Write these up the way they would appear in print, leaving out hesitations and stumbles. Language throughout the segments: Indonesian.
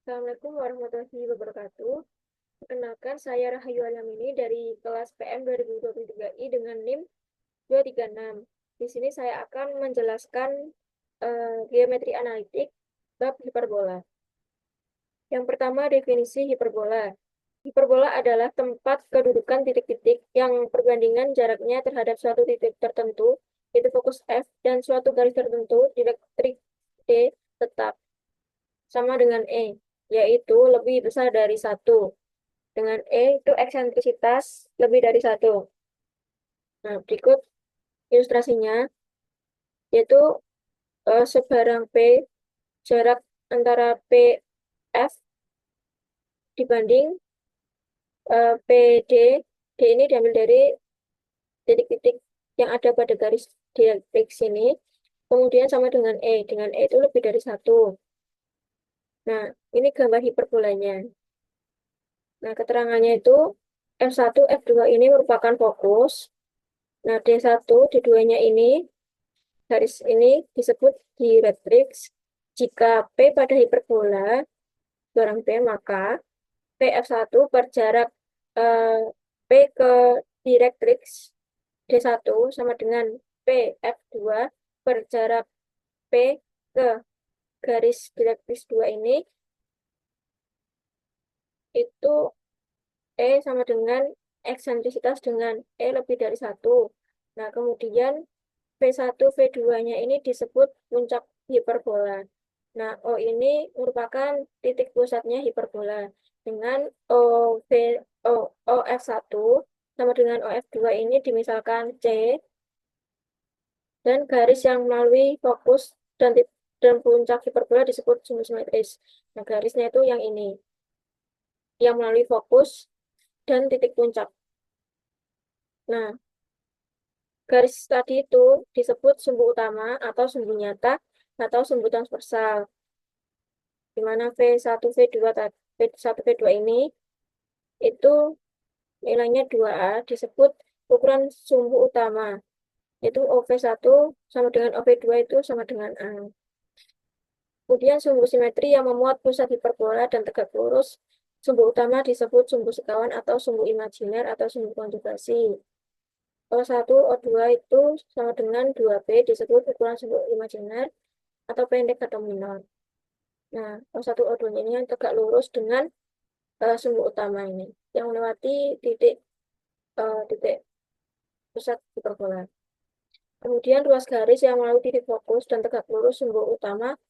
Assalamualaikum warahmatullahi wabarakatuh. Perkenalkan, saya Rahayu Alamini dari kelas PM 2023I dengan NIM 236. Di sini saya akan menjelaskan geometri analitik bab hiperbola. Yang pertama, definisi hiperbola. Hiperbola adalah tempat kedudukan titik-titik yang perbandingan jaraknya terhadap suatu titik tertentu, yaitu fokus F, dan suatu garis tertentu, direktrik D, tetap sama dengan E, yaitu lebih besar dari 1. Dengan E itu eksentrisitas lebih dari 1. Nah, berikut ilustrasinya, yaitu sebarang P, jarak antara PF dibanding PD. D ini diambil dari titik-titik yang ada pada garis dielektrik sini. Kemudian sama dengan E. Dengan E itu lebih dari 1. Nah, ini gambar hiperbolanya. Nah, keterangannya itu F1, F2 ini merupakan fokus. Nah, D1, D2-nya ini, garis ini disebut direktrix. Jika P pada hiperbola, barang P, maka PF1 per jarak P ke direktrix D1 sama dengan PF2 per jarak P ke garis direktrix 2 ini, itu E sama dengan eksentrisitas dengan E lebih dari 1. Nah, kemudian V1, V2-nya ini disebut puncak hiperbola. Nah, O ini merupakan titik pusatnya hiperbola. Dengan OF1 sama dengan OF2 ini dimisalkan C, dan garis yang melalui fokus dan puncak hiperbola disebut sumbu simetris. Nah, garisnya itu yang ini, yang melalui fokus dan titik puncak. Nah, garis tadi itu disebut sumbu utama atau sumbu nyata atau sumbu transversal, di mana V1, V2, V1, V2 ini itu nilainya 2A, disebut ukuran sumbu utama, yaitu OV1 sama dengan OV2 itu sama dengan A. Kemudian sumbu simetri yang memuat pusat hiperbola dan tegak lurus, sumbu utama disebut sumbu sekawan atau sumbu imajiner atau sumbu konjugasi. O1, O2 itu sama dengan 2B, disebut ukuran sumbu imajiner atau pendek atau minor. Nah, O1, O2 ini yang tegak lurus dengan sumbu utama ini, yang melewati titik pusat hiperbola. Kemudian ruas garis yang melalui titik fokus dan tegak lurus sumbu utama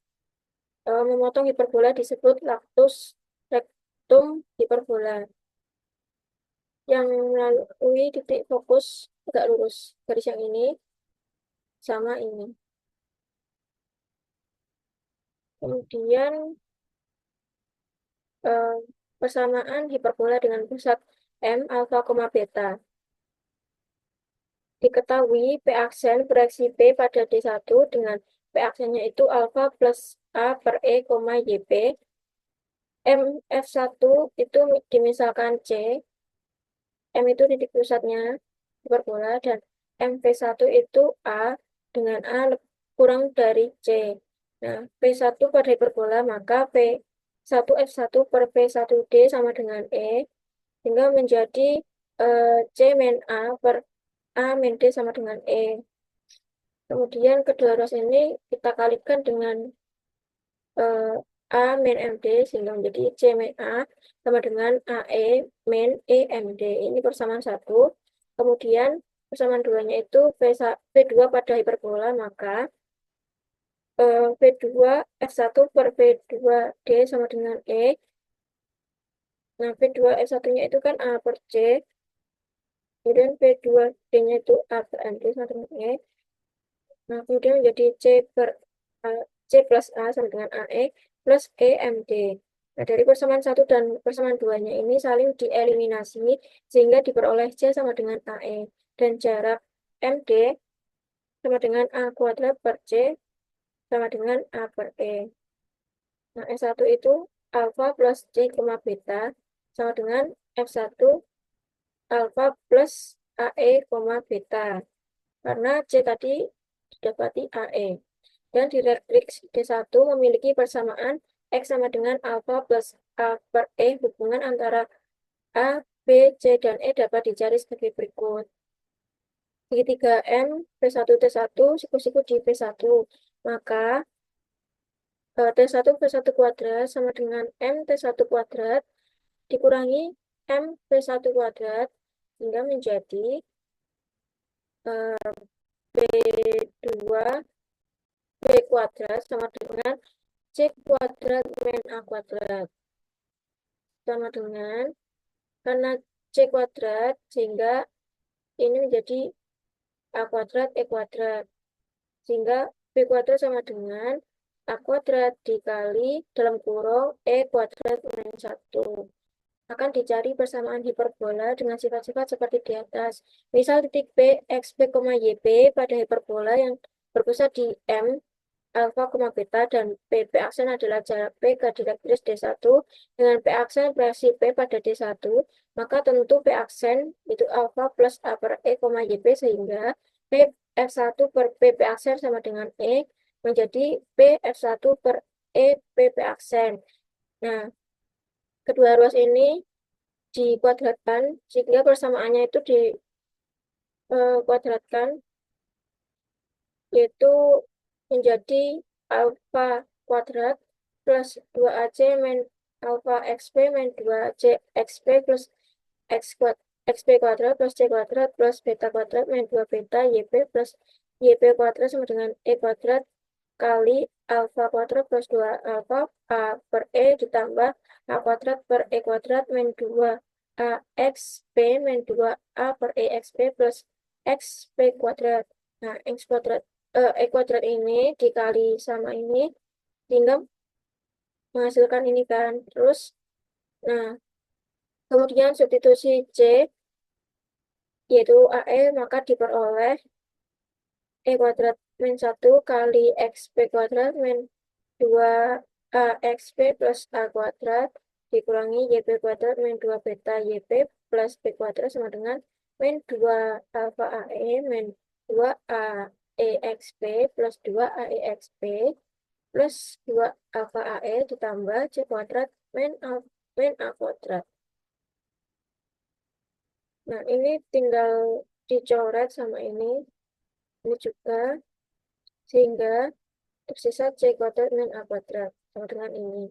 memotong hiperbola disebut lactus rectum hiperbola, yang melalui titik fokus tegak lurus garis yang ini sama ini. Kemudian eh, persamaan hiperbola dengan pusat M, alfa, beta. Diketahui P aksen proyeksi P pada D1 dengan P aksennya itu alfa plus A per E, YP. MF1 itu dimisalkan C, M itu titik pusatnya hiperbola, dan MV1 itu A dengan A kurang dari C. Nah, P1 pada hiperbola, maka P1F1 per P1D sama dengan E, sehingga menjadi C min A per A min D sama dengan E. Kemudian kedua ruas ini kita kalikan dengan eh, A min MD, sehingga menjadi C min A sama dengan AE min EMD. Ini persamaan 1. Kemudian persamaan 2-nya itu V2 pada hiperbola, maka V2 F1 per V2D sama dengan E. Nah, V2 F1-nya itu kan A per C. Kemudian V2D-nya itu A per MD sama dengan E. Nah, kemudian menjadi C plus A sama dengan AE plus EMD. Nah, dari persamaan 1 dan persamaan 2-nya ini saling dieliminasi sehingga diperoleh C sama dengan AE. Dan jarak MD sama dengan A kuadrat per C sama dengan A per E. Nah, S1 itu alfa plus C, beta sama dengan F1 alfa plus AE, beta. Karena C tadi didapati AE. Dan direktrix D1 memiliki persamaan X sama dengan alfa plus A per E. Hubungan antara A, B, C, dan E dapat dicari sebagai berikut. Segitiga M, P1, T1, siku-siku di P1. Maka T1 P1 kuadrat sama dengan M T1 kuadrat dikurangi M P1 kuadrat hingga menjadi P2 B kuadrat sama dengan C kuadrat min A kuadrat. Sama dengan, karena C kuadrat, sehingga ini menjadi A kuadrat E kuadrat. Sehingga B kuadrat sama dengan A kuadrat dikali dalam kurung E kuadrat min 1. Akan dicari persamaan hiperbola dengan sifat-sifat seperti di atas. Misal titik P, XP, YP pada hiperbola yang berpusat di M, alfa, beta, dan P aksen adalah jarak P ke direktris D1 dengan P aksen reaksi P pada D1, maka tentu P aksen itu alfa plus A per E, YP, sehingga P F1 per P aksen sama dengan E menjadi P F1 per E P aksen. Nah, kedua ruas ini dikuadratkan sehingga persamaannya itu dikuadratkan yaitu menjadi alfa kuadrat plus 2AC min alfa XP min 2C XP plus XP kuadrat plus C kuadrat plus beta kuadrat min 2 beta YP plus YP kuadrat sama dengan E kuadrat kali alfa kuadrat plus 2 alfa A per E ditambah A kuadrat per E kuadrat min 2 AXP min 2 A per E XP plus XP kuadrat. Nah, X kuadrat E kuadrat ini dikali sama ini sehingga menghasilkan ini kan. Terus, nah, kemudian substitusi C yaitu AE maka diperoleh E kuadrat min 1 kali XP kuadrat min 2 AXP plus A kuadrat dikurangi YP kuadrat min 2 beta YP plus B kuadrat sama dengan min 2 alfa AE min 2 AEXP plus 2 AEXP plus 2 alfa AE ditambah C kuadrat min A kuadrat. Nah, ini tinggal dicoret sama ini juga, sehingga tersisa C kuadrat min A kuadrat sama dengan ini.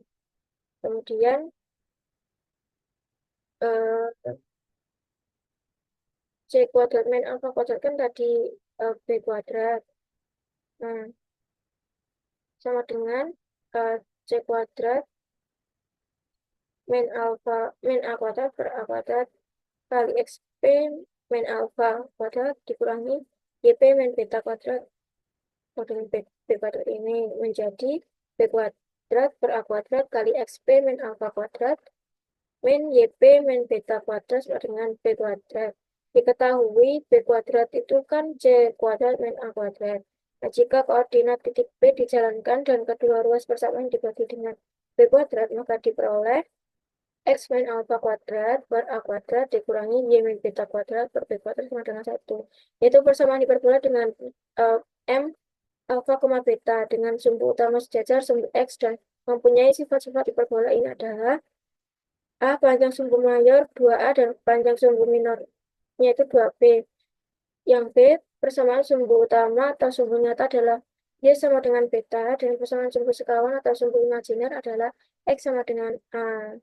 Kemudian C kuadrat min alfa kuadrat kan tadi B kuadrat. Nah, sama dengan C kuadrat min alfa min A kuadrat per A kuadrat kali XP min alfa kuadrat dikurangi YP min beta kuadrat dengan B kuadrat ini menjadi B kuadrat per A kuadrat kali XP min alfa kuadrat min YP min beta kuadrat dengan B kuadrat. Diketahui B kuadrat itu kan C kuadrat min A kuadrat. Nah, jika koordinat titik P dijalankan dan kedua ruas persamaan dibagi dengan B kuadrat, maka diperoleh X min alfa kuadrat per A kuadrat dikurangi Y min beta kuadrat per B kuadrat sama dengan 1. Yaitu persamaan hiperbola dengan M alfa, beta dengan sumbu utama sejajar sumbu X dan mempunyai sifat-sifat hiperbola ini adalah A panjang sumbu mayor 2A dan panjang sumbu minornya itu 2B. Yang B persamaan sumbu utama atau sumbu nyata adalah Y sama dengan beta dan persamaan sumbu sekawan atau sumbu imajiner adalah X sama dengan A.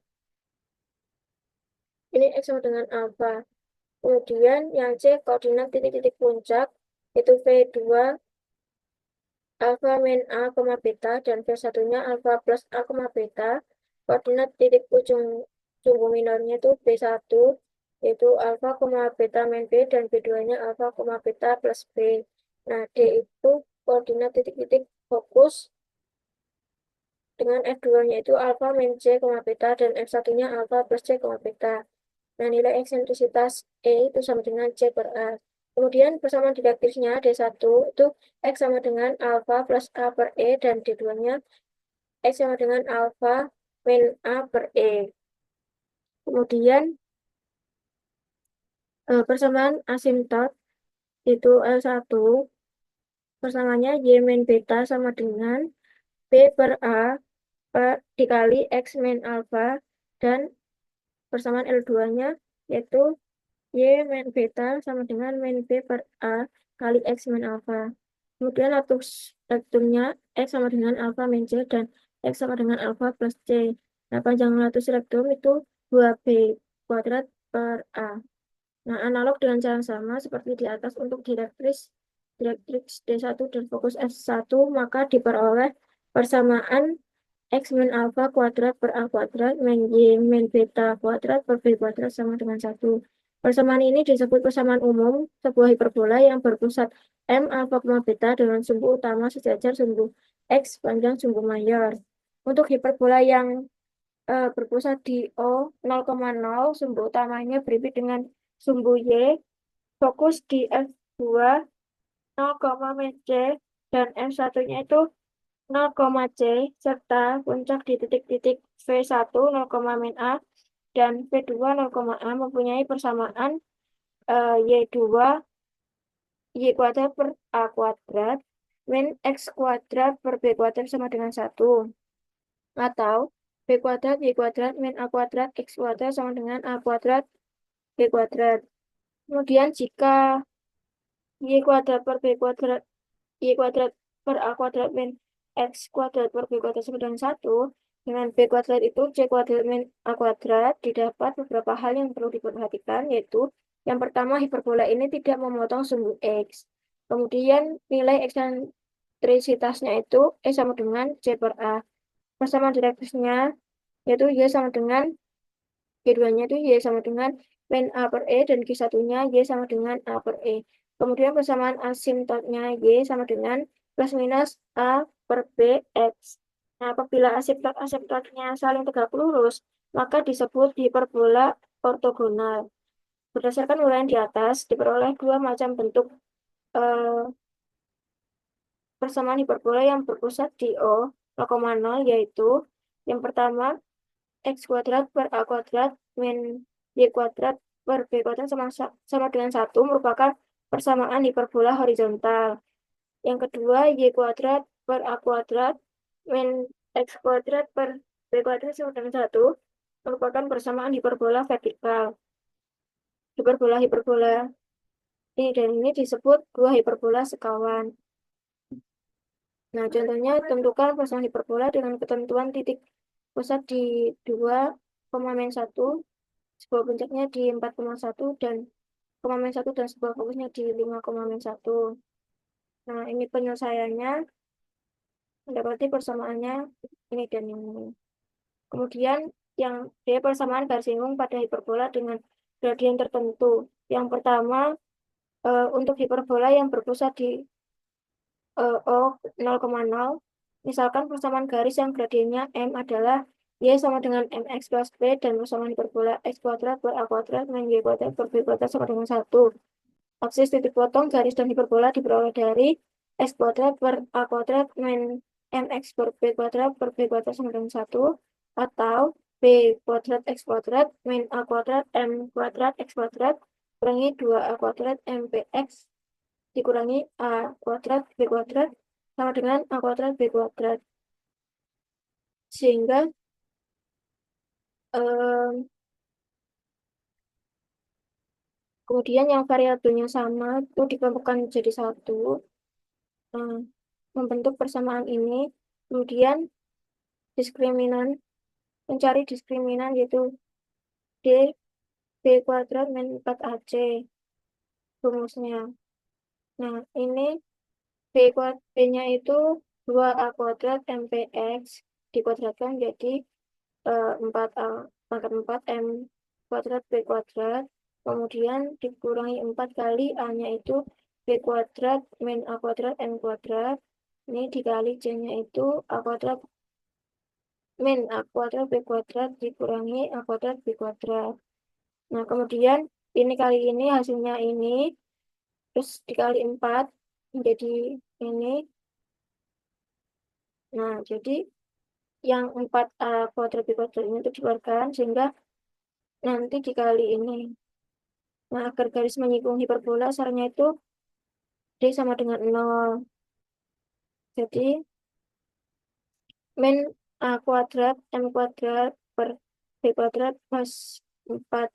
Ini X sama dengan alfa. Kemudian yang C koordinat titik-titik puncak itu V2 alfa min A, beta dan V1-nya alfa plus A, beta. Koordinat titik ujung sumbu minornya itu B1 yaitu alfa, beta min B dan B2-nya alfa, beta plus B. Nah, D itu koordinat titik-titik fokus dengan F2-nya itu alfa min C, beta dan F1-nya alfa plus C, beta. Nah, nilai eksentrisitas E itu sama dengan C per A. Kemudian persamaan dielektrisnya D1 itu X sama dengan alfa plus A per E dan D2-nya X sama dengan alfa min A per E. Kemudian persamaan asimtot itu L1 persamaannya Y min beta sama dengan B per A dikali X min alfa dan persamaan L2-nya yaitu Y min beta sama dengan min B per A kali X min alfa. Kemudian latus rektumnya X sama dengan alfa min C dan X sama dengan alfa plus C. Nah, panjang latus rektum itu 2B kuadrat per A. Nah, analog dengan cara yang sama seperti di atas untuk direktrix D1 dan fokus S1, maka diperoleh persamaan X min alfa kuadrat per A kuadrat min Y min beta kuadrat per B kuadrat sama dengan 1. Persamaan ini disebut persamaan umum sebuah hiperbola yang berpusat M alfa, beta dengan sumbu utama sejajar sumbu X panjang sumbu mayor. Untuk hiperbola yang berpusat di O 0,0, sumbu utamanya beribit dengan sumbu Y, fokus di F2 0, min C, dan F1-nya itu 0, C, serta puncak di titik-titik V1 0, min A, dan V2 0, A mempunyai persamaan Y2 Y kuadrat per A kuadrat min X kuadrat per B kuadrat sama dengan 1. Atau B kuadrat Y kuadrat min A kuadrat X kuadrat sama dengan A kuadrat B kuadrat. Kemudian jika Y kuadrat per B kuadrat Y kuadrat per A kuadrat min X kuadrat per B kuadrat sama dengan 1, dengan B kuadrat itu C kuadrat min A kuadrat, didapat beberapa hal yang perlu diperhatikan, yaitu yang pertama, hiperbola ini tidak memotong sumbu X. Kemudian nilai eksentrisitasnya itu E sama dengan C per A. Persamaan direktrixnya yaitu Y sama dengan G2-nya itu Y sama dengan min A per E dan G1-nya Y sama dengan A per E. Kemudian persamaan asimptotnya Y sama dengan plus minus A per B X. Nah, apabila asimptotnya saling tegak lurus, maka disebut hiperbola ortogonal. Berdasarkan uraian di atas, diperoleh dua macam bentuk eh, persamaan hiperbola yang berpusat di O 0,0, yaitu yang pertama X kuadrat per A kuadrat min Y kuadrat per B kuadrat sama dengan 1 merupakan persamaan hiperbola horizontal. Yang kedua, Y kuadrat per A kuadrat min X kuadrat per B kuadrat sama dengan 1 merupakan persamaan hiperbola vertikal. Hiperbola ini dan ini disebut dua hiperbola sekawan. Nah, contohnya tentukan persamaan hiperbola dengan ketentuan titik pusat di 2, 1, sebuah puncaknya di 4,1 dan 1 dan sebuah fokusnya di 5,1. Nah, ini penyelesaiannya mendapati persamaannya ini dan ini. Kemudian yang D persamaan garis singgung pada hiperbola dengan gradien tertentu. Yang pertama, untuk hiperbola yang berpusat di O 0,0, misalkan persamaan garis yang gradiennya M adalah Y sama dengan MX plus B dan persamaan hiperbola X kuadrat per A kuadrat min Y kuadrat per B kuadrat sama dengan 1. Aksis titik potong garis dan hiperbola diperoleh dari X kuadrat per A kuadrat min MX per B kuadrat per B kuadrat sama dengan 1, atau B kuadrat X kuadrat min A kuadrat M kuadrat X kuadrat kurangi 2A kuadrat MPX dikurangi A kuadrat B kuadrat sama dengan A kuadrat B kuadrat. Sehingga kemudian yang variabelnya sama itu dikelompokkan jadi satu, membentuk persamaan ini. Kemudian diskriminan, mencari diskriminan yaitu D B kuadrat min 4AC rumusnya. Nah, ini B-nya itu 2A kuadrat MPX dikuadratkan jadi 4A pangkat 4 M kuadrat B kuadrat, kemudian dikurangi 4 kali A-nya itu B kuadrat min A kuadrat M kuadrat, ini dikali C-nya itu A kuadrat min A kuadrat B kuadrat dikurangi A kuadrat B kuadrat. Nah, kemudian ini kali ini hasilnya ini, terus dikali 4 menjadi ini. Nah, jadi yang 4A kuadrat B kuadrat ini itu dikeluarkan sehingga nanti dikali ini. Nah, agar garis menyinggung hiperbola saranya itu D sama dengan 0. Jadi min A kuadrat M kuadrat per B kuadrat plus 4.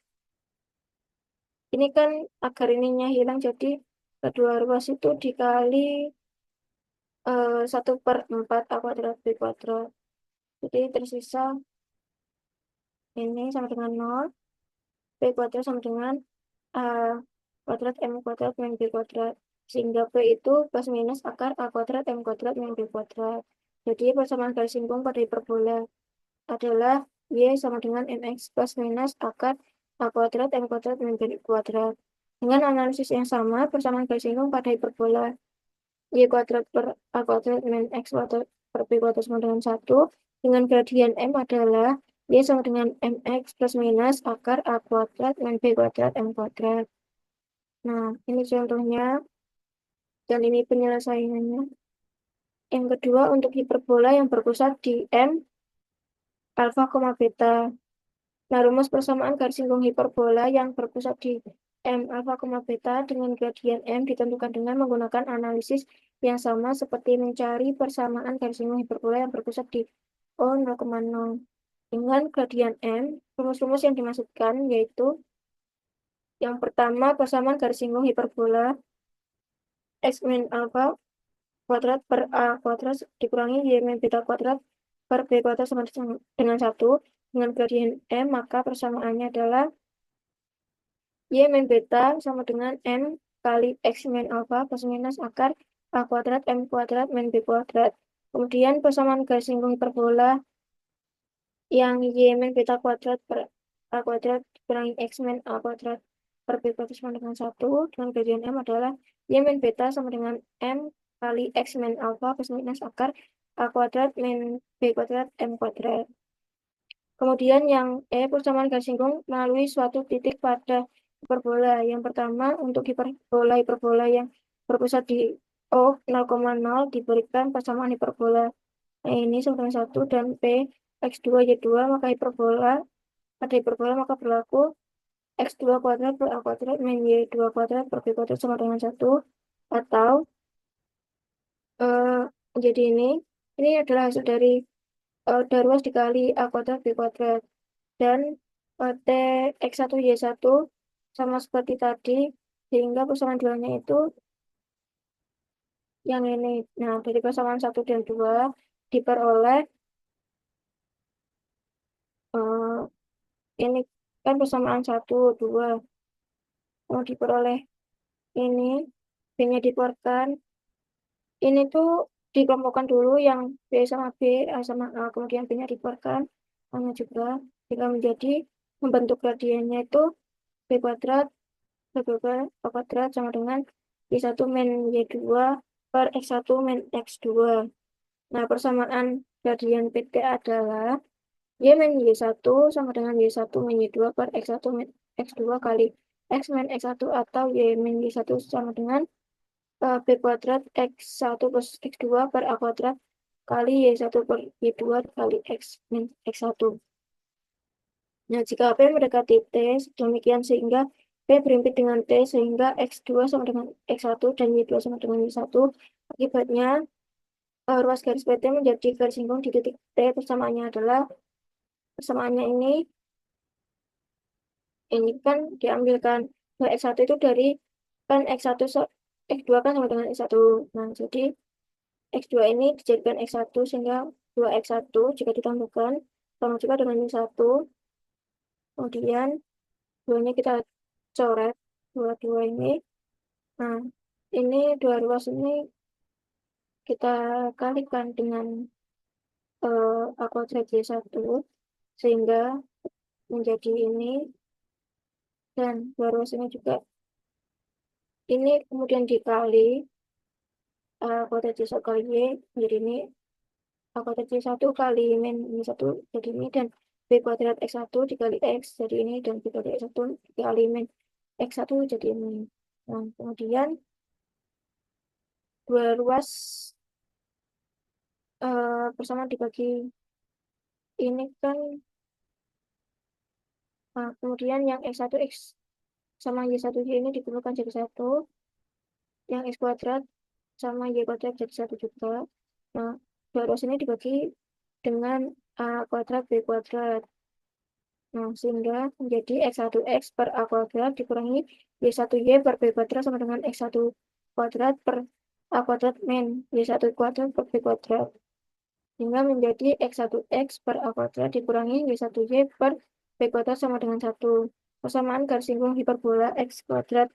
Ini kan agar ininya hilang, jadi kedua ruas itu dikali 1/4 A kuadrat B kuadrat. Jadi tersisa ini sama dengan 0, B kuadrat sama dengan A kuadrat M kuadrat min B kuadrat. Sehingga B itu plus minus akar A kuadrat M kuadrat min B kuadrat. Jadi persamaan garis singgung pada hiperbola adalah Y sama dengan MX plus minus akar A kuadrat M kuadrat min B kuadrat. Dengan analisis yang sama, persamaan garis singgung pada hiperbola Y kuadrat per A kuadrat min X kuadrat per B kuadrat sama dengan 1. Dengan gradien M adalah Y sama dengan MX plus minus akar A kuadrat min B kuadrat M kuadrat. Nah, ini contohnya dan ini penyelesaiannya. Yang kedua, untuk hiperbola yang berpusat di M alfa, beta. Nah, rumus persamaan garis singgung hiperbola yang berpusat di M alfa, beta dengan gradien M ditentukan dengan menggunakan analisis yang sama seperti mencari persamaan garis singgung hiperbola yang berpusat di O 0,0. Dengan gradien M, rumus-rumus yang dimaksudkan yaitu yang pertama, persamaan garis singgung hiperbola X min alfa kuadrat per A kuadrat dikurangi Y min beta kuadrat per B kuadrat sama dengan 1. Dengan gradien M, maka persamaannya adalah Y min beta sama dengan M kali X min alfa plus minus akar A kuadrat M kuadrat min B kuadrat. Kemudian persamaan garis singgung hiperbola yang Y min beta kuadrat per A kuadrat dikurangi X min A kuadrat per B kuadrat sama dengan 1. Dengan gradien M adalah Y min beta sama dengan M kali X min alfa plus minus akar A kuadrat min B kuadrat M kuadrat. Kemudian yang persamaan garis singgung melalui suatu titik pada hiperbola. Yang pertama, untuk hiperbola yang berpusat di O 0,0 diberikan persamaan hiperbola. Nah, ini sama dengan 1 dan P X2 Y2, maka pada hiperbola maka berlaku X2 kuadrat per A kuadrat min Y2 kuadrat per B kuadrat sama dengan 1. Atau jadi ini adalah hasil dari ruas dikali A kuadrat B kuadrat. Dan T X1 Y1 sama seperti tadi, sehingga persamaan duanya itu yang ini. Nah, dari persamaan 1 dan 2 diperoleh ini kan persamaan 1, 2. Mau diperoleh ini, B-nya dikeluarkan. Ini tuh dikelompokkan dulu yang B sama B, A sama A, kemudian B-nya dikeluarkan. A-nya juga, jika menjadi membentuk gradiennya itu B kuadrat A kuadrat sama dengan Y1 min Y2 per X1 min X2. Nah, persamaan gradien PT adalah Y min Y1 sama dengan Y1 min Y2 per X1 min X2 kali X min X1 atau Y min Y1 sama dengan B kuadrat X1 plus X2 per A kuadrat kali Y1 per Y2 kali X min X1. Nah, jika P mendekati T demikian sehingga P berimpit dengan T sehingga X2 sama dengan X1 dan Y2 sama dengan Y1, akibatnya ruas garis PT menjadi garis singgung di titik T. Persamaannya ini kan diambilkan X1 itu dari kan X1 X2 kan sama dengan X1. Nah, jadi X2 ini dijadikan X1 sehingga 2X1 jika ditambahkan sama juga dengan Y1. Kemudian 2-nya kita coret, dua ini. Nah, ini dua ruas ini kita kalikan dengan A kuadrat Y1 sehingga menjadi ini, dan dua ruas ini juga ini kemudian dikali A kuadrat Y1 kali Y menjadi ini A kuadrat Y1 kali min Y1 jadi ini, dan B kuadrat X1 dikali X jadi ini, dan B kuadrat X1 dikali min X1 jadi ini. Nah, kemudian dua ruas persamaan dibagi ini kan, nah, kemudian yang X1 X sama Y1 ini dikumpulkan jadi 1, yang X kuadrat sama Y kuadrat jadi 1 juga. Nah, dua ruas ini dibagi dengan A kuadrat B kuadrat. Nah, sehingga menjadi X1X per A kuadrat dikurangi Y1Y per B kuadrat sama dengan X1 kuadrat per A kuadrat min Y1 kuadrat per B kuadrat. Sehingga menjadi X1X per A kuadrat dikurangi Y1Y per B kuadrat sama dengan 1. Persamaan garis singgung hiperbola X kuadrat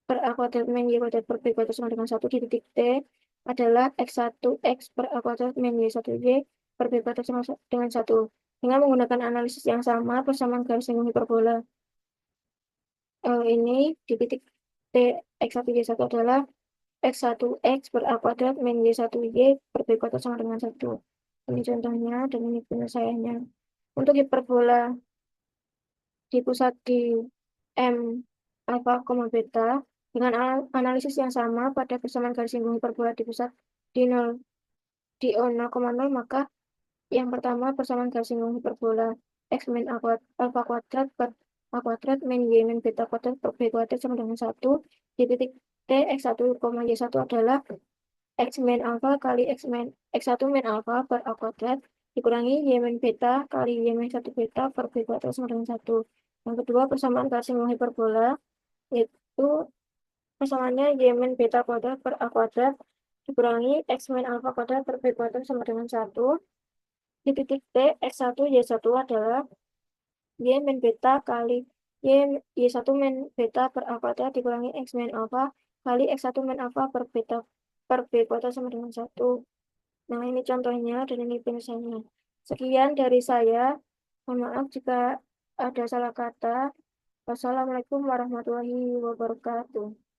per A kuadrat min Y kuadrat per B kuadrat sama dengan 1 di titik T adalah X1X per A kuadrat min Y1Y per B kuadrat sama dengan 1. Dengan menggunakan analisis yang sama, persamaan garis singgung hiperbola ini di titik T X1Y1 adalah X1X per A kuadrat min Y1Y per B kuadrat sama dengan 1. Ini contohnya dan ini penyelesaiannya. Untuk hiperbola dipusat di M alfa, beta dengan analisis yang sama pada persamaan garis singgung hiperbola dipusat di 0 di O0,0, maka yang pertama persamaan garis singgung hiperbola X min alfa kuadrat per A kuadrat min Y min beta kuadrat per B kuadrat sama dengan 1 di titik T X1, Y1 adalah X min alfa kali X1 min alfa per A kuadrat dikurangi Y min beta kali Y min 1 beta per B kuadrat sama dengan 1. Yang kedua persamaan garis singgung hiperbola yaitu persamaannya Y min beta kuadrat per A kuadrat dikurangi X min alfa kuadrat per B kuadrat sama dengan 1. Di titik T X1 Y1 adalah Y min beta kali Y1 min beta per A kuadrat dikurangi X min alfa kali X1 min alfa per beta per B kuadrat sama dengan 1. Nah, ini contohnya dan ini penyelesaiannya. Sekian dari saya. Mohon maaf jika ada salah kata. Wassalamualaikum warahmatullahi wabarakatuh.